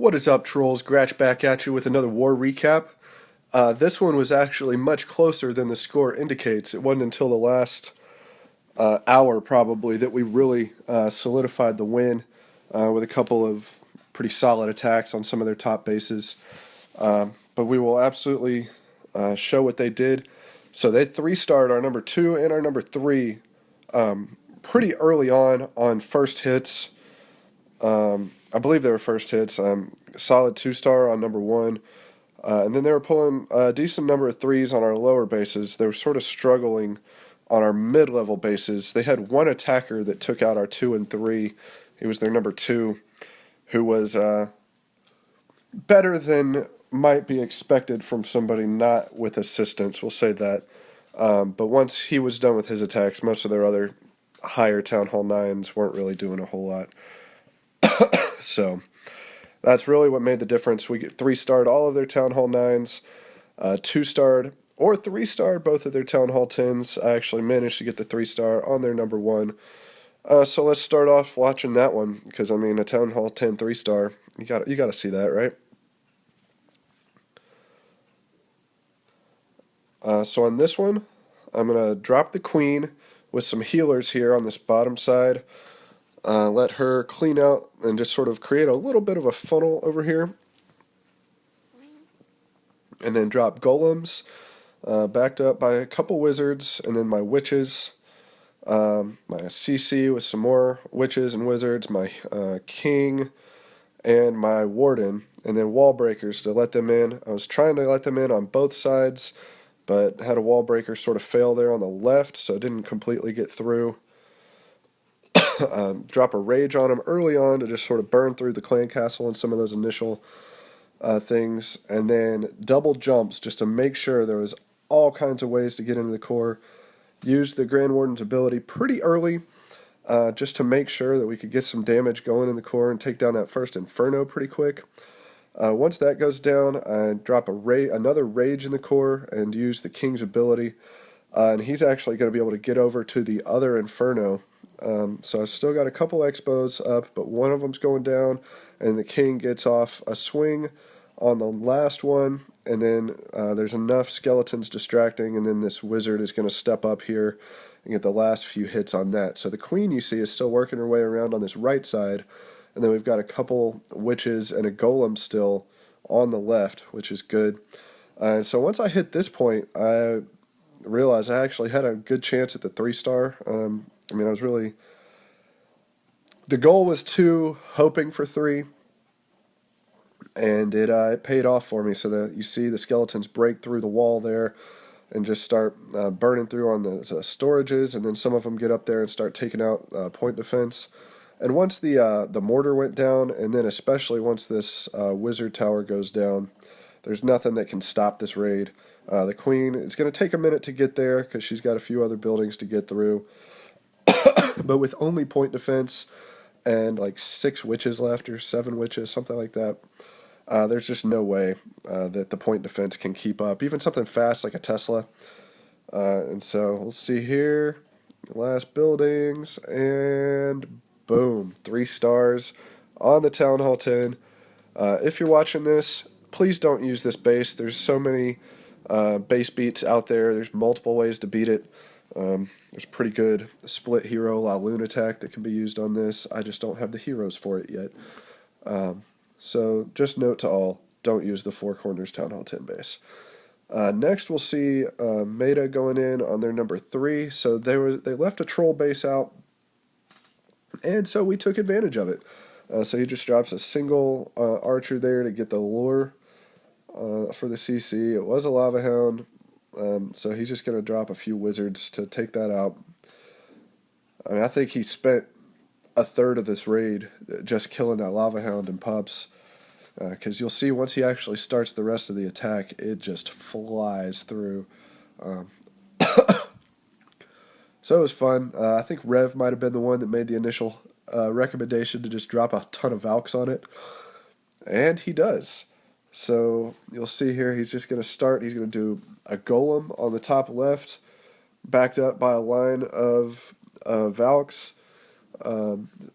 What is up, trolls? Gratch back at you with another war recap. This one was actually much closer than the score indicates. It wasn't until the last hour, probably, that we really solidified the win with a couple of pretty solid attacks on some of their top bases. But we will absolutely show what they did. So they three-starred our number 2 and our number 3 pretty early on first hits. I believe they were first hits. Solid 2-star on number 1. And then they were pulling a decent number of threes on our lower bases. They were sort of struggling on our mid-level bases. They had one attacker that took out our 2 and 3. He was their number 2, who was better than might be expected from somebody not with assistance. We'll say that. But once he was done with his attacks, most of their other higher Town Hall 9s weren't really doing a whole lot. So that's really what made the difference. We get 3-starred all of their Town Hall 9s, 2-starred or 3-starred both of their Town Hall 10s. I actually managed to get the 3-star on their number 1. So let's start off watching that one, because I mean a Town Hall 10 3-star, you got to see that, right? So on this one, I'm gonna drop the queen with some healers here on this bottom side. Let her clean out and just sort of create a little bit of a funnel over here. And then drop golems, backed up by a couple wizards, and then my witches. My CC with some more witches and wizards, my king, and my warden, and then wall breakers to let them in. I was trying to let them in on both sides, but had a wall breaker sort of fail there on the left, so it didn't completely get through. Drop a rage on them early on to just sort of burn through the clan castle and some of those initial things, and then double jumps just to make sure there was all kinds of ways to get into the core. Used the Grand Warden's ability pretty early just to make sure that we could get some damage going in the core and take down that first Inferno pretty quick. Once that goes down, I drop another Rage in the core and use the King's ability. And he's actually going to be able to get over to the other Inferno. So I've still got a couple Expos up, but one of them's going down, and the King gets off a swing on the last one, and then there's enough skeletons distracting, and then this wizard is going to step up here and get the last few hits on that. So the queen, you see, is still working her way around on this right side, and then we've got a couple witches and a golem still on the left, which is good. So once I hit this point, I realized I actually had a good chance at the 3-star. I mean, I was really... The goal was 2, hoping for 3, and it paid off for me. So that you see the skeletons break through the wall there and just start burning through on the storages, and then some of them get up there and start taking out point defense. And once the mortar went down, and then especially once this wizard tower goes down, there's nothing that can stop this raid. The queen, it's going to take a minute to get there because she's got a few other buildings to get through. But with only point defense and like 6 witches left, or 7 witches, something like that, there's just no way that the point defense can keep up. Even something fast like a Tesla. And so we'll see here. Last buildings, and boom, 3 stars on the Town Hall 10. If you're watching this, please don't use this base. There's so many base beats out there. There's multiple ways to beat it. There's a pretty good split hero La Lune attack that can be used on this. I just don't have the heroes for it yet. So just note to all, don't use the Four Corners Town Hall 10 base. Next we'll see Meta going in on their number 3. So they left a troll base out, and so we took advantage of it. So he just drops a single archer there to get the lure for the CC. It was a Lava Hound. So he's just going to drop a few wizards to take that out. I mean, I think he spent a third of this raid just killing that Lava Hound and pups. Because you'll see once he actually starts the rest of the attack, it just flies through. So it was fun. I think Rev might have been the one that made the initial recommendation to just drop a ton of Valks on it. And he does. So you'll see here he's just going to start. He's going to do a golem on the top left, backed up by a line of Valks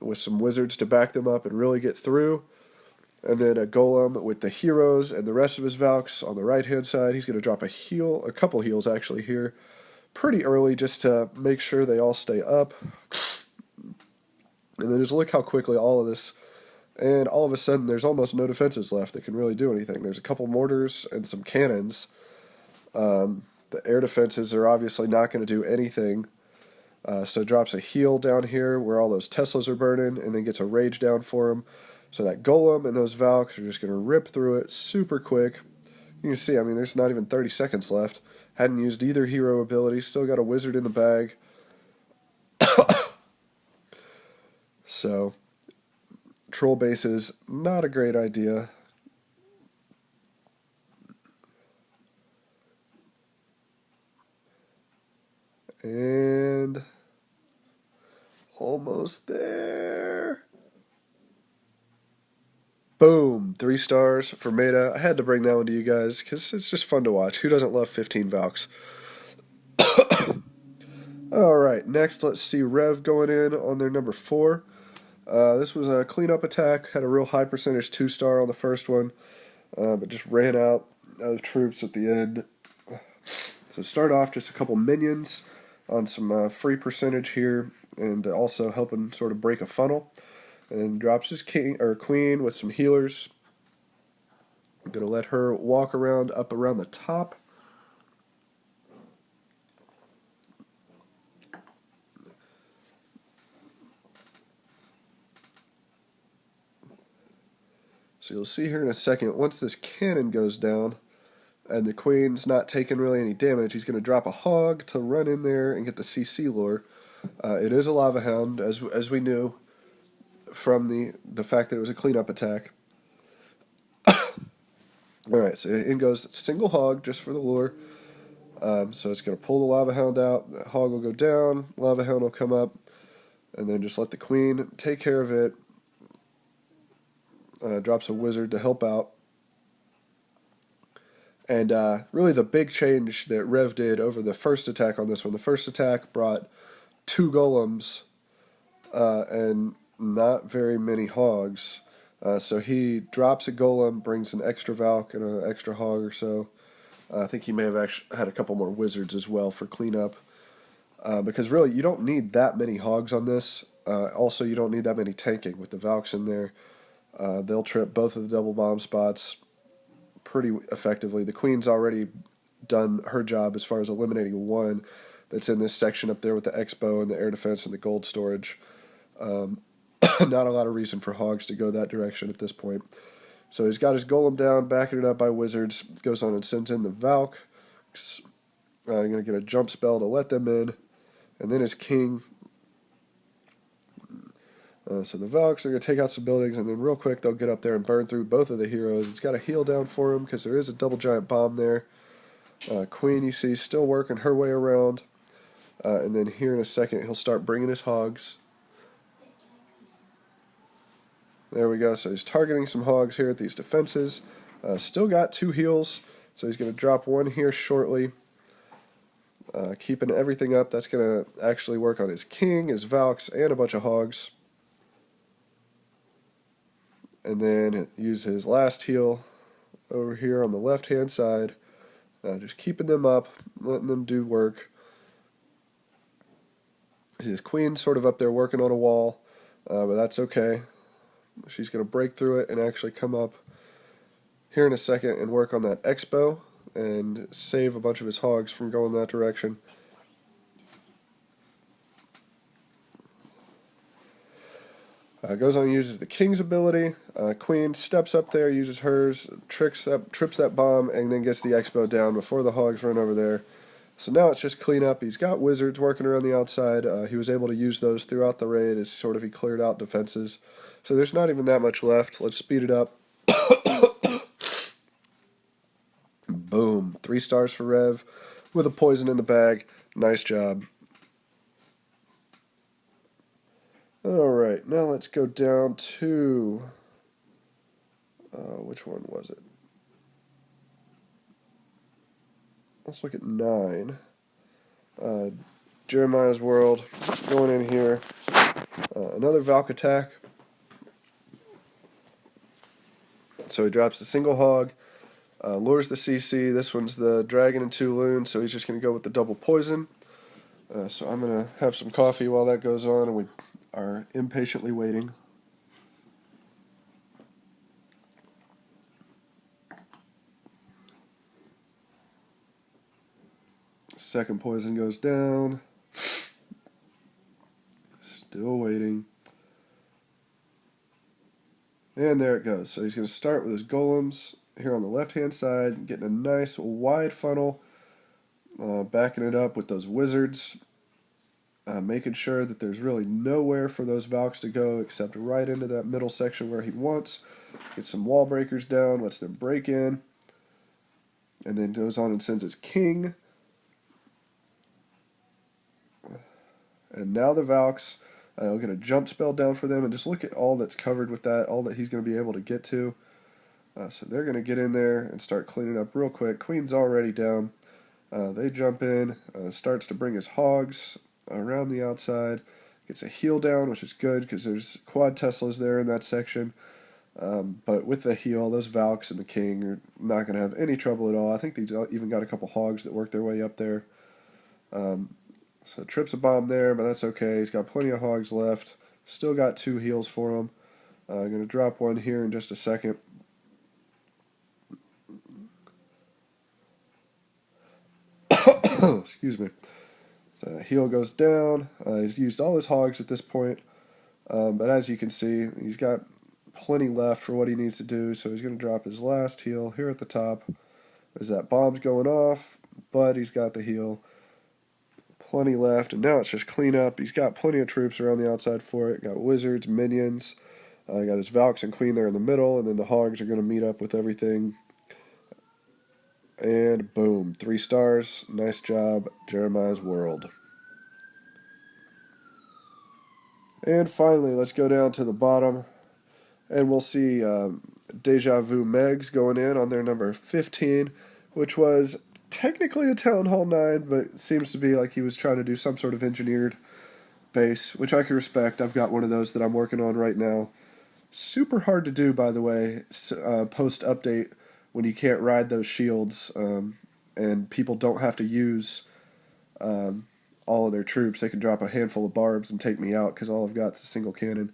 with some wizards to back them up and really get through. And then a Golem with the heroes and the rest of his Valks on the right-hand side. He's going to drop a couple heals actually here, pretty early just to make sure they all stay up. And then just look how quickly all of this, and all of a sudden there's almost no defenses left that can really do anything. There's a couple mortars and some cannons. The air defenses are obviously not going to do anything. So drops a heal down here where all those Teslas are burning, and then gets a rage down for him. So that Golem and those Valks are just going to rip through it super quick. You can see, I mean, there's not even 30 seconds left. Hadn't used either hero ability. Still got a wizard in the bag. So, troll base is not a great idea. And almost there. Boom, 3 stars for Meta. I had to bring that one to you guys because it's just fun to watch. Who doesn't love 15 Valks? Alright, next let's see Rev going in on their number 4. This was a cleanup attack, had a real high percentage 2-star on the first one, but just ran out of troops at the end. So start off just a couple minions on some free percentage here, and also helping sort of break a funnel. And drops his king or queen with some healers. I'm gonna let her walk around up around the top. So you'll see here in a second, once this cannon goes down and the queen's not taking really any damage, he's going to drop a hog to run in there and get the CC lure. It is a lava hound, as we knew from the fact that it was a cleanup attack. Alright, so in goes single hog just for the lure. So it's going to pull the lava hound out, the hog will go down, lava hound will come up, and then just let the queen take care of it. Drops a wizard to help out. And really the big change that Rev did over the first attack on this one, the first attack brought 2 golems and not very many hogs. So he drops a golem, brings an extra Valk and an extra hog or so. I think he may have actually had a couple more wizards as well for cleanup. Because really you don't need that many hogs on this. Also you don't need that many tanking with the Valks in there. They'll trip both of the double bomb spots pretty effectively. The queen's already done her job as far as eliminating one that's in this section up there with the Expo and the air defense and the gold storage. Not a lot of reason for hogs to go that direction at this point. So he's got his golem down, backing it up by wizards. Goes on and sends in the Valk. Going to get a jump spell to let them in. And then his king. So the Valks are going to take out some buildings, and then real quick they'll get up there and burn through both of the heroes. It's got a heal down for him because there is a double giant bomb there. Queen, you see, still working her way around. And then here in a second he'll start bringing his hogs. There we go. So he's targeting some hogs here at these defenses. Still got 2 heals, so he's going to drop one here shortly. Keeping everything up. That's going to actually work on his king, his Valks, and a bunch of hogs. And then use his last heal over here on the left-hand side. Just keeping them up, letting them do work. His queen's sort of up there working on a wall, but that's okay. She's going to break through it and actually come up here in a second and work on that Expo and save a bunch of his hogs from going that direction. Goes on and uses the king's ability. Queen steps up there, uses hers, trips that bomb, and then gets the Expo down before the hogs run over there. So now it's just cleanup. He's got wizards working around the outside. He was able to use those throughout the raid as sort of he cleared out defenses. So there's not even that much left. Let's speed it up. Boom. 3 stars for Rev with a poison in the bag. Nice job. Alright, now let's go down to, which one was it? Let's look at 9. Jeremiah's World, going in here. Another Valk attack. So he drops the single hog, lures the CC. This one's the dragon and 2 loons, so he's just going to go with the double poison. So I'm going to have some coffee while that goes on, and we are impatiently waiting. Second poison goes down. Still waiting. And there it goes. So he's going to start with his golems here on the left-hand side, getting a nice wide funnel, backing it up with those wizards, making sure that there's really nowhere for those Valks to go except right into that middle section where he wants. Get some wall breakers down, lets them break in, and then goes on and sends his king. And now the Valks, I'll get a jump spell down for them, and just look at all that's covered with that, all that he's going to be able to get to. So they're going to get in there and start cleaning up real quick. Queen's already down. They jump in, starts to bring his hogs around the outside, gets a heal down, which is good because there's quad Teslas there in that section. But with the heal, those Valks and the king are not going to have any trouble at all. I think they've even got a couple hogs that work their way up there. So trips a bomb there, but that's okay. He's got plenty of hogs left. Still got 2 heals for him. I'm going to drop one here in just a second. Excuse me. So heal goes down. He's used all his hogs at this point. But as you can see, he's got plenty left for what he needs to do. So he's going to drop his last heal here at the top. There's that bomb's going off, but he's got the heal. Plenty left, and now it's just clean up. He's got plenty of troops around the outside for it. Got wizards, minions. Got his Valks and Queen there in the middle, and then the hogs are going to meet up with everything. And boom, 3 stars. Nice job, Jeremiah's World. And finally, let's go down to the bottom, and we'll see Deja Vu Megs going in on their number 15, which was technically a Town Hall 9, but it seems to be like he was trying to do some sort of engineered base, which I can respect. I've got one of those that I'm working on right now. Super hard to do, by the way, post-update when you can't ride those shields, and people don't have to use all of their troops. They can drop a handful of barbs and take me out because all I've got is a single cannon.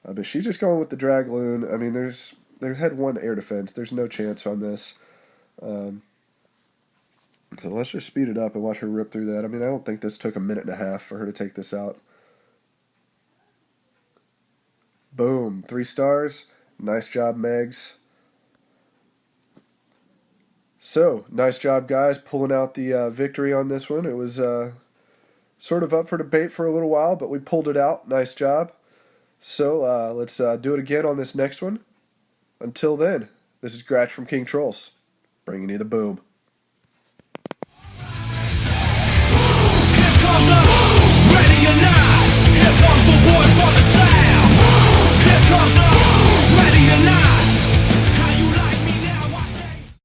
But she's just going with the Dragloon. I mean, they had 1 air defense. There's no chance on this. So let's just speed it up and watch her rip through that. I mean, I don't think this took a minute and a half for her to take this out. Boom. 3 stars. Nice job, Megs. So, nice job, guys, pulling out the victory on this one. It was sort of up for debate for a little while, but we pulled it out. Nice job. So, let's do it again on this next one. Until then, this is Gratch from King Trolls, bringing you the boom.